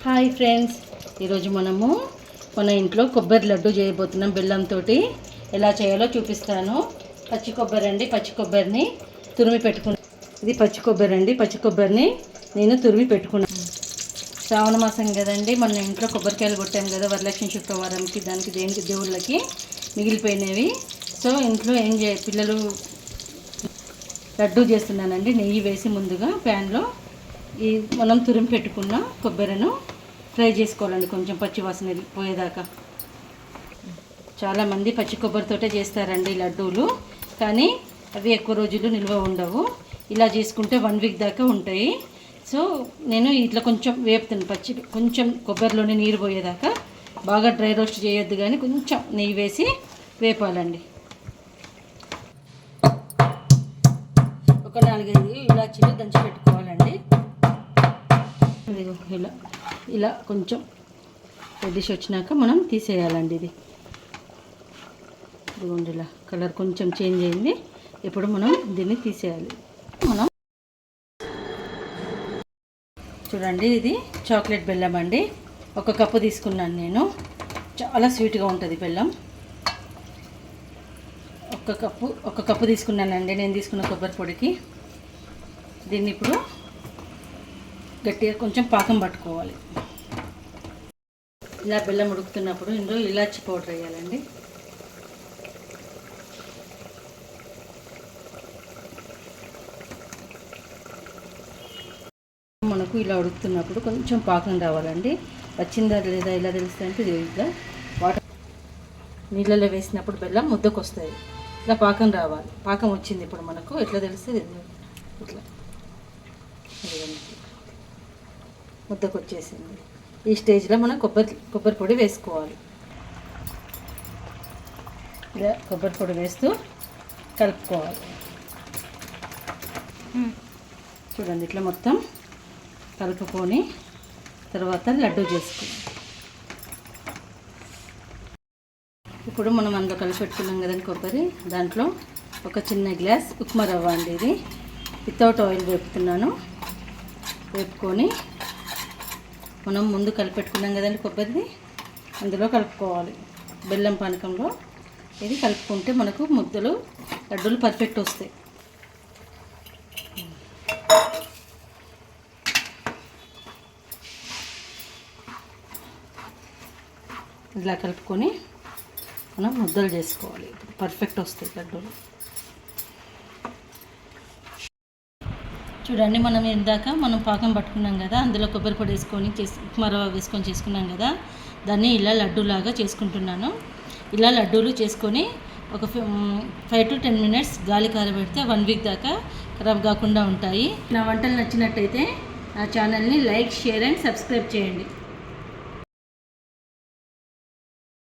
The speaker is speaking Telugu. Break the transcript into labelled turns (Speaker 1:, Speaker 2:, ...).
Speaker 1: హాయ్ ఫ్రెండ్స్, ఈరోజు మనము మన ఇంట్లో కొబ్బరి లడ్డు చేయబోతున్నాం. బెల్లంతో ఎలా చేయాలో చూపిస్తాను. పచ్చి కొబ్బరి అండి, పచ్చి కొబ్బరిని తురిమి పెట్టుకున్నాను. ఇది పచ్చి కొబ్బరి అండి, పచ్చి కొబ్బరిని నేను తురిమి పెట్టుకున్నాను. శ్రావణ మాసం కదండి, మన ఇంట్లో కొబ్బరికాయలు కొట్టాము కదా వరలక్ష్మి శుక్రవారంకి, దానికి దేనికి దేవుళ్ళకి మిగిలిపోయినవి. సో ఇంట్లో పిల్లలు లడ్డు చేస్తున్నానండి. నెయ్యి వేసి ముందుగా ప్యాన్లో ఈ మనం తురిమి పెట్టుకున్న కొబ్బరిను ఫ్రై చేసుకోవాలండి, కొంచెం పచ్చి వాసన పోయేదాకా. చాలామంది పచ్చి కొబ్బరితోటే చేస్తారండి లడ్డూలు, కానీ అవి ఎక్కువ రోజులు నిల్వ ఉండవు. ఇలా చేసుకుంటే 1 వీక్ దాకా ఉంటాయి. సో నేను ఇట్లా కొంచెం వేపుతాను, కొంచెం కొబ్బరిలోనే నీరు పోయేదాకా. బాగా డ్రై రోస్ట్ చేయొద్దు, కానీ కొంచెం నెయ్యి వేసి వేపాలండి. ఒక 4-5 ఇలాచీలు దంచి పెట్టుకోవాలండి. ఇలా కొంచెం రెడ్డిష్ వచ్చినాక మనం తీసేయాలండి. ఇదిగోండి, ఇలా కలర్ కొంచెం చేంజ్ అయింది. ఇప్పుడు మనం దీన్ని తీసేయాలి. మనం చూడండి, ఇది చాక్లెట్ బెల్లం అండి. 1 కప్పు తీసుకున్నాను నేను. చాలా స్వీట్గా ఉంటుంది బెల్లం. 1 కప్పు తీసుకున్నానండి నేను తీసుకున్న కొబ్బరి పొడికి. దీన్ని ఇప్పుడు గట్టిగా కొంచెం పాకం పట్టుకోవాలి. ఇలా బెల్లం ఉడుకుతున్నప్పుడు ఇందులో ఇలాచి పౌడర్ వేయాలండి. మనకు ఇలా ఉడుకుతున్నప్పుడు కొంచెం పాకం రావాలండి. వచ్చిందా లేదా ఇలా తెలుస్తుంది అంటే ఇట్లా వాటర్ నీళ్ళలో వేసినప్పుడు బెల్లం ముద్దకు వస్తుంది. ఇలా పాకం రావాలి. పాకం వచ్చింది ఇప్పుడు మనకు ఎట్లా తెలుస్తుంది? ఇట్లా ముద్దకు వచ్చేసింది. ఈ స్టేజ్లో మనం కొబ్బరి పొడి వేసుకోవాలి. ఇలా కొబ్బరి పొడి వేస్తూ కలుపుకోవాలి. చూడండి, ఇట్లా మొత్తం కలుపుకొని తర్వాత లడ్డు చేసుకోవాలి. ఇప్పుడు మనం అందులో కలిపి పెట్టుకున్నాం కదండి కొబ్బరి, దాంట్లో ఒక చిన్న గ్లాస్ ఉప్మా రవ్వ అండి. ఇది వితౌట్ ఆయిల్ వేపుతున్నాను. వేపుకొని మనం ముందు కలిపెట్టుకున్నాం కదండి కొబ్బరిది, అందులో కలుపుకోవాలి. బెల్లం పానకంలో ఇది కలుపుకుంటే మనకు ముద్దలు లడ్డూలు పర్ఫెక్ట్ వస్తాయి. ఇలా కలుపుకొని మనం ముద్దలు చేసుకోవాలి. పర్ఫెక్ట్ వస్తాయి లడ్డూలు. చూడండి, మనం ఇందాక పాకం పట్టుకున్నాం కదా, అందులో కొబ్బరి పొడి వేసుకొని ఉప్మా రవ్వ వేసుకొని చేసుకున్నాం కదా, దాన్ని ఇలా లడ్డూలాగా చేసుకుంటున్నాను. ఇలా లడ్డూలు చేసుకొని ఒక 5 to 10 minutes గాలి కారబెడితే 1 వీక్ దాకా ఖరాబ్ కాకుండా ఉంటాయి. నా వంటలు నచ్చినట్టయితే నా ఛానల్ని లైక్, షేర్ అండ్ సబ్స్క్రైబ్ చేయండి.